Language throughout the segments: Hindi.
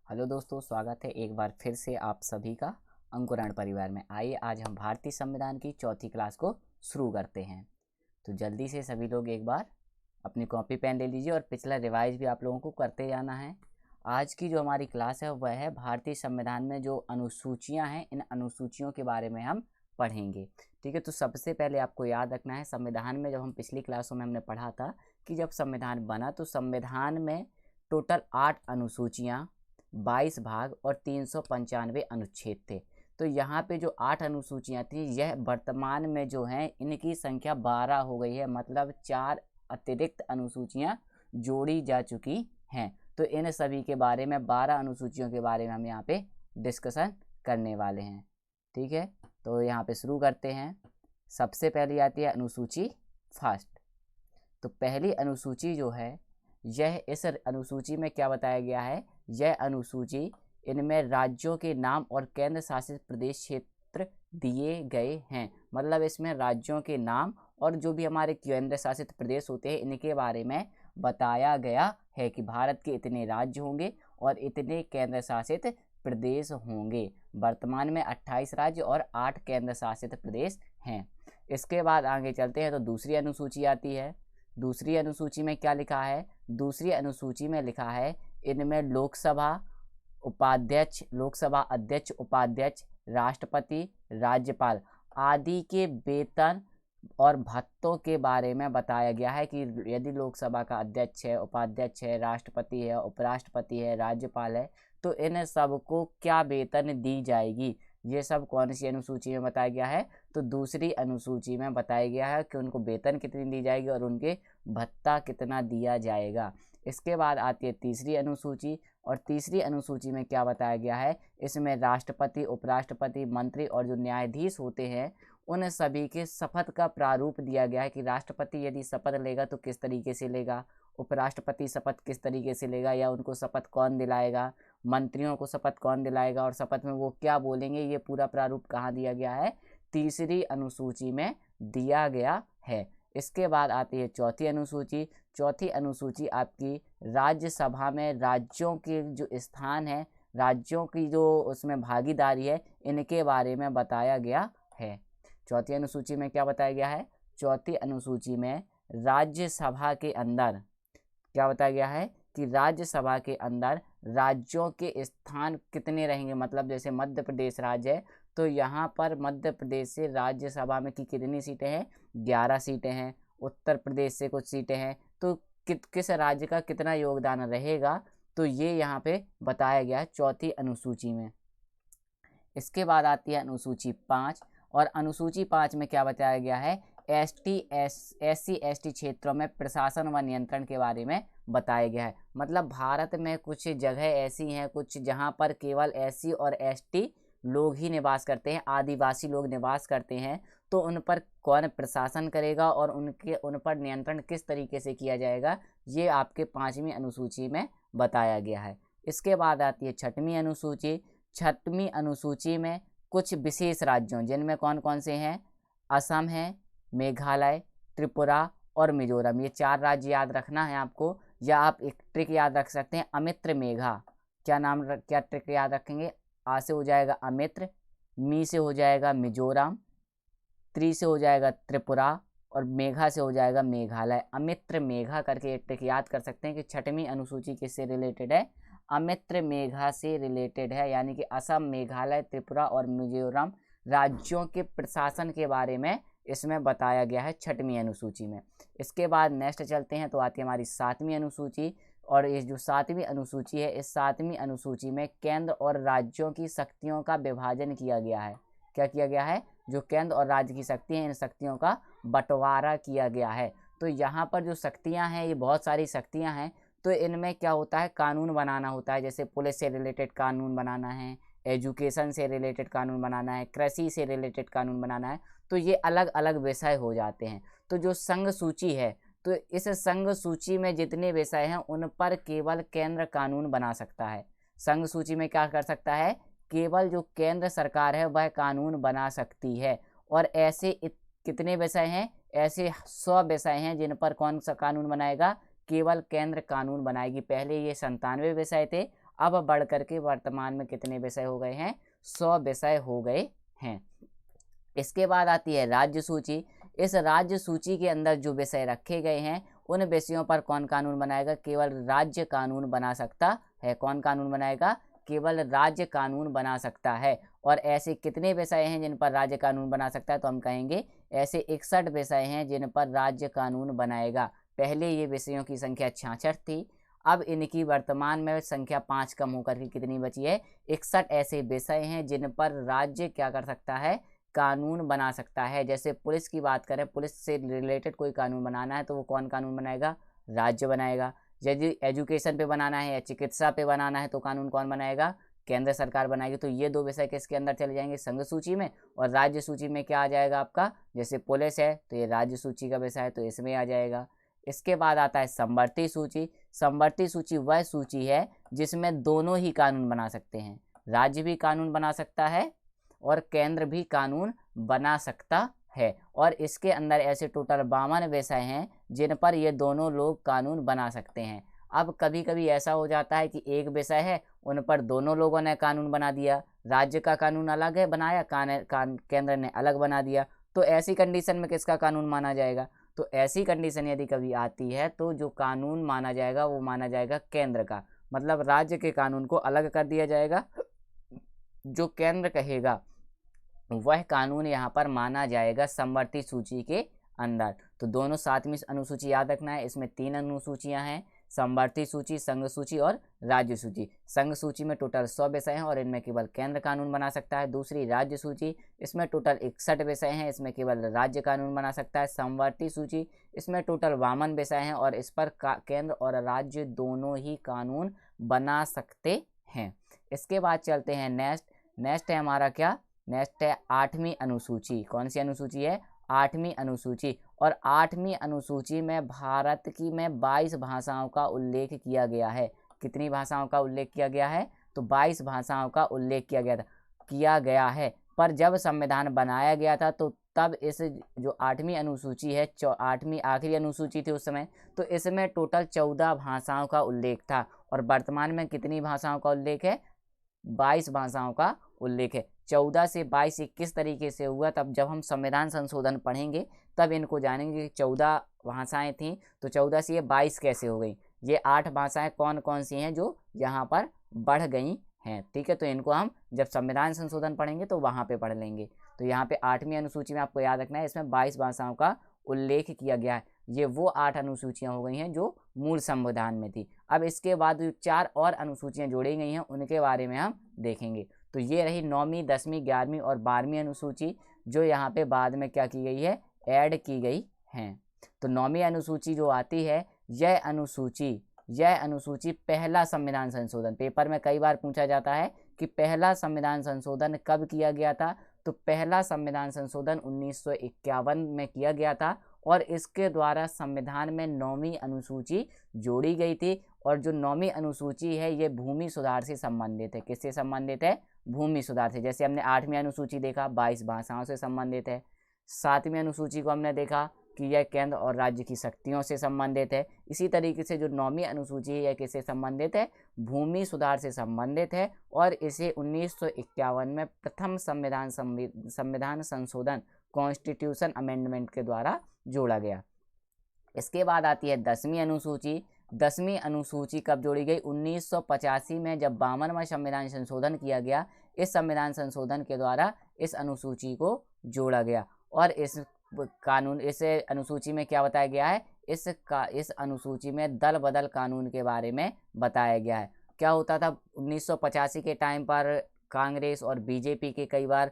हेलो दोस्तों, स्वागत है एक बार फिर से आप सभी का अंकुरण परिवार में। आइए आज हम भारतीय संविधान की चौथी क्लास को शुरू करते हैं। तो जल्दी से सभी लोग एक बार अपनी कॉपी पेन ले लीजिए और पिछला रिवाइज भी आप लोगों को करते जाना है। आज की जो हमारी क्लास है वह है भारतीय संविधान में जो अनुसूचियां हैं, इन अनुसूचियों के बारे में हम पढ़ेंगे। ठीक है, तो सबसे पहले आपको याद रखना है, संविधान में जब हम पिछली क्लासों में हमने पढ़ा था कि जब संविधान बना तो संविधान में टोटल 8 अनुसूचियाँ, 22 भाग और 395 अनुच्छेद थे। तो यहाँ पे जो 8 अनुसूचियाँ थी, यह वर्तमान में जो हैं इनकी संख्या 12 हो गई है, मतलब 4 अतिरिक्त अनुसूचियाँ जोड़ी जा चुकी हैं। तो इन सभी के बारे में 12 अनुसूचियों के बारे में हम यहाँ पे डिस्कशन करने वाले हैं। ठीक है, तो यहाँ पे शुरू करते हैं। सबसे पहले आती है अनुसूची फर्स्ट। तो पहली अनुसूची जो है, यह इस अनुसूची में क्या बताया गया है, यह अनुसूची इनमें राज्यों के नाम और केंद्र शासित प्रदेश क्षेत्र दिए गए हैं। मतलब इसमें राज्यों के नाम और जो भी हमारे केंद्र शासित प्रदेश होते हैं इनके बारे में बताया गया है कि भारत के इतने राज्य होंगे और इतने केंद्र शासित प्रदेश होंगे। वर्तमान में 28 राज्य और 8 केंद्र शासित प्रदेश हैं। इसके बाद आगे चलते हैं तो दूसरी अनुसूची आती है। दूसरी अनुसूची में क्या लिखा है, दूसरी अनुसूची में लिखा है इनमें लोकसभा अध्यक्ष, उपाध्यक्ष, राष्ट्रपति, राज्यपाल आदि के वेतन और भत्तों के बारे में बताया गया है कि यदि लोकसभा का अध्यक्ष है, उपाध्यक्ष है, राष्ट्रपति है, उपराष्ट्रपति है, राज्यपाल है, तो इन सबको क्या वेतन दी जाएगी। ये सब कौन सी अनुसूची में बताया गया है, तो दूसरी अनुसूची में बताया गया है कि उनको वेतन कितनी दी जाएगी और उनके भत्ता कितना दिया जाएगा। इसके बाद आती है तीसरी अनुसूची, और तीसरी अनुसूची में क्या बताया गया है, इसमें राष्ट्रपति, उपराष्ट्रपति, मंत्री और जो न्यायाधीश होते हैं उन सभी के शपथ का प्रारूप दिया गया है कि राष्ट्रपति यदि शपथ लेगा तो किस तरीके से लेगा, उपराष्ट्रपति शपथ किस तरीके से लेगा या उनको शपथ कौन दिलाएगा, मंत्रियों को शपथ कौन दिलाएगा और शपथ में वो क्या बोलेंगे, ये पूरा प्रारूप कहाँ दिया गया है, तीसरी अनुसूची में दिया गया है। इसके बाद आती है चौथी अनुसूची। चौथी अनुसूची आपकी राज्यसभा में राज्यों के जो स्थान है, राज्यों की जो उसमें भागीदारी है, इनके बारे में बताया गया है। चौथी अनुसूची में क्या बताया गया है, चौथी अनुसूची में राज्यसभा के अंदर क्या बताया गया है कि राज्यसभा के अंदर राज्यों के स्थान कितने रहेंगे। मतलब जैसे मध्य प्रदेश राज्य है तो यहाँ पर मध्य प्रदेश से राज्यसभा में की कितनी सीटें हैं, 11 सीटें हैं। उत्तर प्रदेश से कुछ सीटें हैं। तो किस राज्य का कितना योगदान रहेगा, तो ये यहाँ पे बताया गया है चौथी अनुसूची में। इसके बाद आती है अनुसूची 5, और अनुसूची 5 में क्या बताया गया है, SC ST क्षेत्रों में प्रशासन व नियंत्रण के बारे में बताया गया है। मतलब भारत में कुछ जगह ऐसी हैं, कुछ जहाँ पर केवल SC और ST लोग ही निवास करते हैं, आदिवासी लोग निवास करते हैं, तो उन पर कौन प्रशासन करेगा और उन पर नियंत्रण किस तरीके से किया जाएगा, ये आपके 5वीं अनुसूची में बताया गया है। इसके बाद आती है 6वीं अनुसूची। 6वीं अनुसूची में कुछ विशेष राज्यों, जिनमें कौन कौन से हैं, असम है, मेघालय, त्रिपुरा और मिजोरम, ये 4 राज्य याद रखना है आपको। या आप एक ट्रिक याद रख सकते हैं, अमित्र मेघा। क्या ट्रिक याद रखेंगे, आ से हो जाएगा अमित्र, मी से हो जाएगा मिजोरम, त्रि से हो जाएगा त्रिपुरा और मेघा से हो जाएगा मेघालय। अमित्र मेघा करके एक ट्रिक याद कर सकते हैं कि 6वीं अनुसूची किससे रिलेटेड है, अमित्र मेघा से रिलेटेड है। यानी कि असम, मेघालय, त्रिपुरा और मिजोरम राज्यों के प्रशासन के बारे में इसमें बताया गया है 6वीं अनुसूची में। इसके बाद नेक्स्ट चलते हैं तो आती है हमारी 7वीं अनुसूची। और ये जो 7वीं अनुसूची है, इस 7वीं अनुसूची में केंद्र और राज्यों की शक्तियों का विभाजन किया गया है। क्या किया गया है, जो केंद्र और राज्य की शक्ति हैं, इन शक्तियों का बंटवारा किया गया है। तो यहाँ पर जो शक्तियाँ हैं, ये बहुत सारी शक्तियाँ हैं। तो इनमें क्या होता है, कानून बनाना होता है, जैसे पुलिस से रिलेटेड कानून बनाना है, एजुकेशन से रिलेटेड कानून बनाना है, कृषि से रिलेटेड कानून बनाना है। तो ये अलग अलग विषय हो जाते हैं। तो जो संघ सूची है, तो इस संघ सूची में जितने विषय हैं उन पर केवल केंद्र कानून बना सकता है। संघ सूची में क्या कर सकता है, केवल जो केंद्र सरकार है वह कानून बना सकती है। और ऐसे कितने विषय हैं, ऐसे 100 विषय हैं जिन पर कौन सा कानून बनाएगा, केवल केंद्र कानून बनाएगी। पहले ये 97 विषय थे, अब बढ़ करके वर्तमान में कितने विषय हो गए हैं, 100 विषय हो गए हैं। इसके बाद आती है राज्य सूची। इस राज्य सूची के अंदर जो विषय रखे गए हैं उन विषयों पर कौन कानून बनाएगा, केवल राज्य कानून बना सकता है। कौन कानून बनाएगा, केवल राज्य कानून बना सकता है। और ऐसे कितने विषय हैं जिन पर राज्य कानून बना सकता है, तो हम कहेंगे ऐसे 61 विषय हैं जिन पर राज्य कानून बनाएगा। पहले ये विषयों की संख्या 66 थी, अब इनकी वर्तमान में संख्या 5 कम होकर के कितनी बची है, 61 ऐसे विषय हैं जिन पर राज्य क्या कर सकता है, कानून बना सकता है। जैसे पुलिस की बात करें, पुलिस से रिलेटेड कोई कानून बनाना है तो वो कौन कानून बनाएगा, राज्य बनाएगा। यदि एजुकेशन पे बनाना है या चिकित्सा पे बनाना है तो कानून कौन बनाएगा, केंद्र सरकार बनाएगी। तो ये 2 विषय किसके अंदर चले जाएंगे, संघ सूची में। और राज्य सूची में क्या आ जाएगा आपका, जैसे पुलिस है तो ये राज्य सूची का विषय है तो इसमें आ जाएगा। इसके बाद आता है समवर्ती सूची। समवर्ती सूची वह सूची है जिसमें दोनों ही कानून बना सकते हैं, राज्य भी कानून बना सकता है और केंद्र भी कानून बना सकता है। और इसके अंदर ऐसे टोटल 52 विषय हैं जिन पर ये दोनों लोग कानून बना सकते हैं। अब कभी कभी ऐसा हो जाता है कि एक विषय है, उन पर दोनों लोगों ने कानून बना दिया, राज्य का कानून अलग है बनाया, केंद्र ने अलग बना दिया। तो ऐसी कंडीशन में किसका कानून माना जाएगा, तो ऐसी कंडीशन यदि कभी आती है तो जो कानून माना जाएगा वो माना जाएगा केंद्र का। मतलब राज्य के कानून को अलग कर दिया जाएगा, जो केंद्र कहेगा वह कानून यहाँ पर माना जाएगा समवर्ती सूची के अंदर। तो दोनों 7वीं अनुसूची याद रखना है। इसमें 3 अनुसूचियां हैं, समवर्ती सूची, संघ सूची और राज्य सूची। संघ सूची में टोटल 100 विषय हैं और इनमें केवल केंद्र कानून बना सकता है। दूसरी राज्य सूची, इसमें टोटल 61 विषय हैं, इसमें केवल राज्य कानून बना सकता है। समवर्ती सूची, इसमें टोटल 52 विषय हैं और इस पर केंद्र और राज्य दोनों ही कानून बना सकते हैं। इसके बाद चलते हैं नेक्स्ट है हमारा क्या, नेक्स्ट है 8वीं अनुसूची। कौन सी अनुसूची है, 8वीं अनुसूची। और 8वीं अनुसूची में भारत की में 22 भाषाओं का उल्लेख किया गया है। कितनी भाषाओं का उल्लेख किया गया है, तो 22 भाषाओं का उल्लेख किया गया है। पर जब संविधान बनाया गया था तो तब इस जो 8वीं अनुसूची है, 8वीं आखिरी अनुसूची थी उस समय, तो इसमें टोटल 14 भाषाओं का उल्लेख था। और वर्तमान में कितनी भाषाओं का उल्लेख है, 22 भाषाओं का उल्लेख है। 14 से 22 किस तरीके से हुआ, तब जब हम संविधान संशोधन पढ़ेंगे तब इनको जानेंगे कि 14 भाषाएं थीं तो 14 से ये 22 कैसे हो गई। ये 8 भाषाएं कौन कौन सी हैं जो यहाँ पर बढ़ गई हैं, ठीक है। तो इनको हम जब संविधान संशोधन पढ़ेंगे तो वहाँ पे पढ़ लेंगे। तो यहाँ पे 8वीं अनुसूची में आपको याद रखना है, इसमें 22 भाषाओं का उल्लेख किया गया है। ये वो 8 अनुसूचियाँ हो गई हैं जो मूल संविधान में थी। अब इसके बाद 4 और अनुसूचियाँ जोड़ी गई हैं, उनके बारे में हम देखेंगे। तो ये रही 9वीं, 10वीं, 11वीं और 12वीं अनुसूची, जो यहाँ पे बाद में क्या की गई है, ऐड की गई हैं। तो 9वीं अनुसूची जो आती है, यह अनुसूची पहला संविधान संशोधन, पेपर में कई बार पूछा जाता है कि पहला संविधान संशोधन कब किया गया था, तो पहला संविधान संशोधन 1951 में किया गया था। और इसके द्वारा संविधान में 9वीं अनुसूची जोड़ी गई थी। और जो 9वीं अनुसूची है ये भूमि सुधार से संबंधित है। किससे संबंधित है, भूमि सुधार से। जैसे हमने 8वीं अनुसूची देखा 22 भाषाओं से संबंधित है। 7वीं अनुसूची को हमने देखा कि यह केंद्र और राज्य की शक्तियों से संबंधित है। इसी तरीके से जो 9वीं अनुसूची है यह किससे संबंधित है, भूमि सुधार से संबंधित है। और इसे 1951 में प्रथम संविधान संशोधन, कॉन्स्टिट्यूशन अमेंडमेंट के द्वारा जोड़ा गया। इसके बाद आती है 10वीं अनुसूची। 10वीं अनुसूची कब जोड़ी गई, 1985 में जब 52वां संविधान संशोधन किया गया। इस संविधान संशोधन के द्वारा इस अनुसूची को जोड़ा गया। और इस अनुसूची में क्या बताया गया है, इस अनुसूची में दल बदल कानून के बारे में बताया गया है। क्या होता था 1985 के टाइम पर, कांग्रेस और बीजेपी के कई बार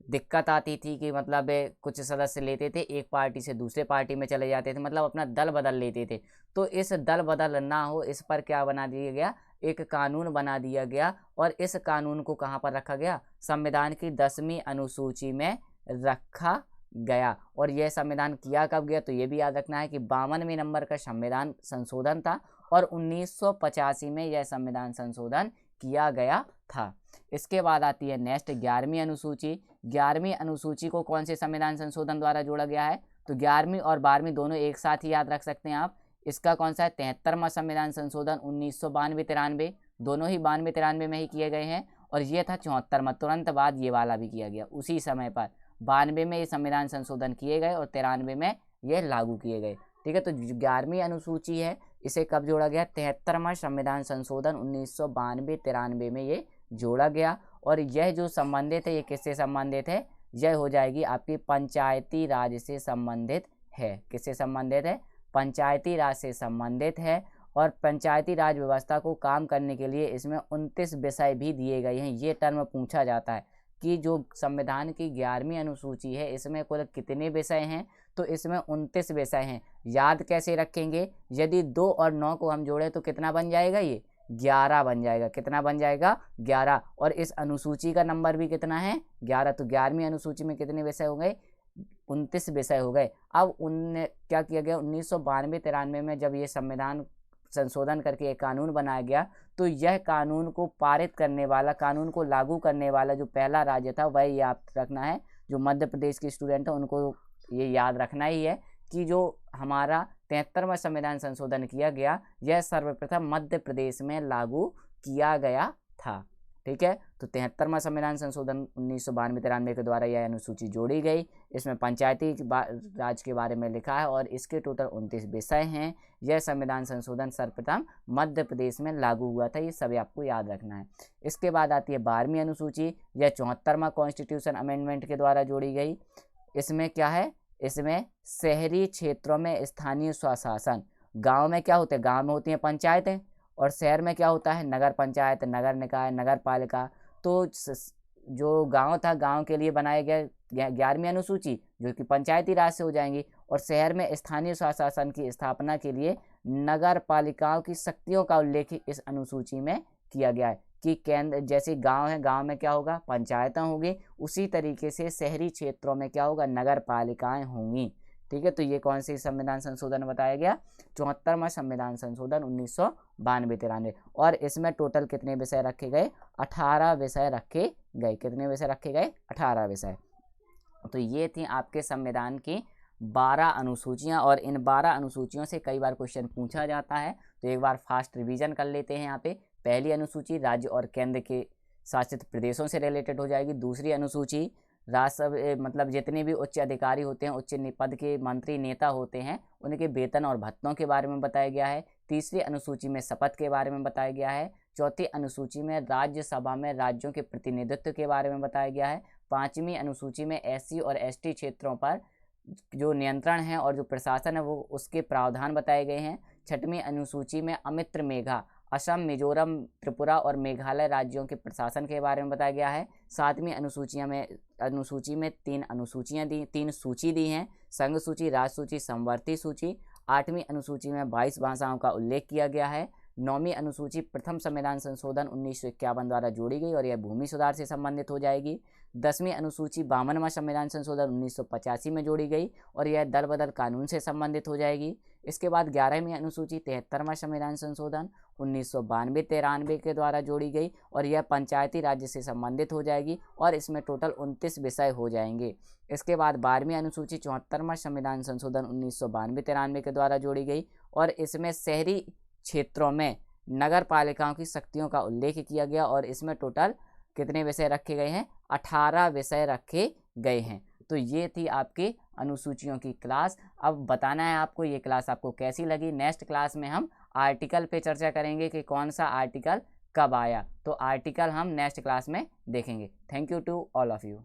दिक्कत आती थी कि मतलब कुछ सदस्य लेते थे एक पार्टी से दूसरे पार्टी में चले जाते थे, मतलब अपना दल बदल लेते थे। तो इस दल बदल ना हो इस पर क्या बना दिया गया, एक कानून बना दिया गया। और इस कानून को कहाँ पर रखा गया, संविधान की 10वीं अनुसूची में रखा गया। और यह संविधान किया कब गया, तो ये भी याद रखना है कि 52वें नंबर का संविधान संशोधन था और 1985 में यह संविधान संशोधन किया गया था। इसके बाद आती है नेक्स्ट 11वीं अनुसूची। 11वीं अनुसूची को कौन से संविधान संशोधन द्वारा जोड़ा गया है, तो 11वीं और 12वीं दोनों एक साथ ही याद रख सकते हैं आप। इसका कौन सा है, 73वां संविधान संशोधन 1992-93। दोनों ही 92-93 में ही किए गए हैं। और ये था 74 में, तुरंत बाद ये वाला भी किया गया उसी समय पर। 92 में ये संविधान संशोधन किए गए और 93 में ये लागू किए गए। ठीक है, तो 11वीं अनुसूची है, इसे कब जोड़ा गया? 73वां संविधान संशोधन 1992-93 में ये जोड़ा गया। और यह जो संबंधित है, ये किससे संबंधित है? यह हो जाएगी आपकी पंचायती राज से संबंधित है। किससे संबंधित है? पंचायती राज से संबंधित है। और पंचायती राज व्यवस्था को काम करने के लिए इसमें 29 विषय भी दिए गए हैं। ये टर्म पूछा जाता है कि जो संविधान की 11वीं अनुसूची है इसमें कुल कितने विषय हैं? तो इसमें 29 विषय हैं। याद कैसे रखेंगे? यदि 2 और 9 को हम जोड़े तो कितना बन जाएगा? ये 11 बन जाएगा। कितना बन जाएगा? 11। और इस अनुसूची का नंबर भी कितना है? 11। तो 11वीं अनुसूची में कितने विषय हो गए? 29 विषय हो गए। अब उनने क्या किया गया? 1992-93 में जब ये संविधान संशोधन करके एक कानून बनाया गया, तो यह कानून को पारित करने वाला, कानून को लागू करने वाला जो पहला राज्य था वह याद रखना है। जो मध्य प्रदेश के स्टूडेंट हैं उनको ये याद रखना ही है कि जो हमारा 73वां संविधान संशोधन किया गया, यह सर्वप्रथम मध्य प्रदेश में लागू किया गया था। ठीक है, तो 73वां संविधान संशोधन 1992-93 के द्वारा यह अनुसूची जोड़ी गई। इसमें पंचायती राज के बारे में लिखा है और इसके टोटल 29 विषय हैं। यह संविधान संशोधन सर्वप्रथम मध्य प्रदेश में लागू हुआ था। ये सभी आपको याद रखना है। इसके बाद आती है 12वीं अनुसूची। यह 74वां कॉन्स्टिट्यूशन अमेंडमेंट के द्वारा जोड़ी गई। इसमें क्या है? इसमें शहरी क्षेत्रों में स्थानीय स्वशासन, गाँव में क्या होते हैं? गाँव में होती हैं पंचायतें, और शहर में क्या होता है? नगर पंचायत, नगर निकाय, नगर पालिका। तो जो गांव था, गांव के लिए बनाया गया 11वीं अनुसूची जो कि पंचायती राज से हो जाएंगी। और शहर में स्थानीय स्वशासन की स्थापना के लिए नगर पालिकाओं की शक्तियों का उल्लेख इस अनुसूची में किया गया है कि केंद्र, जैसे गांव है, गांव में क्या होगा? पंचायतें होंगी। उसी तरीके से शहरी क्षेत्रों में क्या होगा? नगर पालिकाएं होंगी। ठीक है, तो ये कौन सी संविधान संशोधन बताया गया? 74वां संविधान संशोधन 1992-93। और इसमें टोटल कितने विषय रखे गए? 18 विषय रखे गए। कितने विषय रखे गए? 18 विषय। तो ये थी आपके संविधान की 12 अनुसूचियां। और इन 12 अनुसूचियों से कई बार क्वेश्चन पूछा जाता है, तो एक बार फास्ट रिवीजन कर लेते हैं। यहाँ पे पहली अनुसूची राज्य और केंद्र के शासित प्रदेशों से रिलेटेड हो जाएगी। दूसरी अनुसूची राज्यसभा, मतलब जितने भी उच्च अधिकारी होते हैं, उच्च पद के मंत्री नेता होते हैं, उनके वेतन और भत्तों के बारे में बताया गया है। तीसरी अनुसूची में शपथ के बारे में बताया गया है। चौथी अनुसूची में राज्यसभा में राज्यों के प्रतिनिधित्व के बारे में बताया गया है। 5वीं अनुसूची में SC और ST क्षेत्रों पर जो नियंत्रण है और जो प्रशासन है वो उसके प्रावधान बताए गए हैं। 6वीं अनुसूची में अमित्र मेघा, असम, मिजोरम, त्रिपुरा और मेघालय राज्यों के प्रशासन के बारे में बताया गया है। 7वीं अनुसूची में 3 सूची दी हैं: संघ सूची, राज सूची, समवर्ती सूची। 8वीं अनुसूची में 22 भाषाओं का उल्लेख किया गया है। 9वीं अनुसूची प्रथम संविधान संशोधन 1951 द्वारा जोड़ी गई और यह भूमि सुधार से संबंधित हो जाएगी। 10वीं अनुसूची 52वां संविधान संशोधन 1985 में जोड़ी गई और यह दल बदल कानून से संबंधित हो जाएगी। इसके बाद 11वीं अनुसूची 73वां संविधान संशोधन 1992-93 के द्वारा जोड़ी गई और यह पंचायती राज्य से संबंधित हो जाएगी और इसमें टोटल 29 विषय हो जाएंगे। इसके बाद 12वीं अनुसूची 74वां संविधान संशोधन 1992-93 के द्वारा जोड़ी गई और इसमें शहरी क्षेत्रों में नगर पालिकाओं की शक्तियों का उल्लेख किया गया और इसमें टोटल कितने विषय रखे गए हैं? 18 विषय रखे गए हैं। तो ये थी आपकी अनुसूचियों की क्लास। अब बताना है आपको ये क्लास आपको कैसी लगी। नेक्स्ट क्लास में हम आर्टिकल पे चर्चा करेंगे कि कौन सा आर्टिकल कब आया, तो आर्टिकल हम नेक्स्ट क्लास में देखेंगे। Thank you to all of you.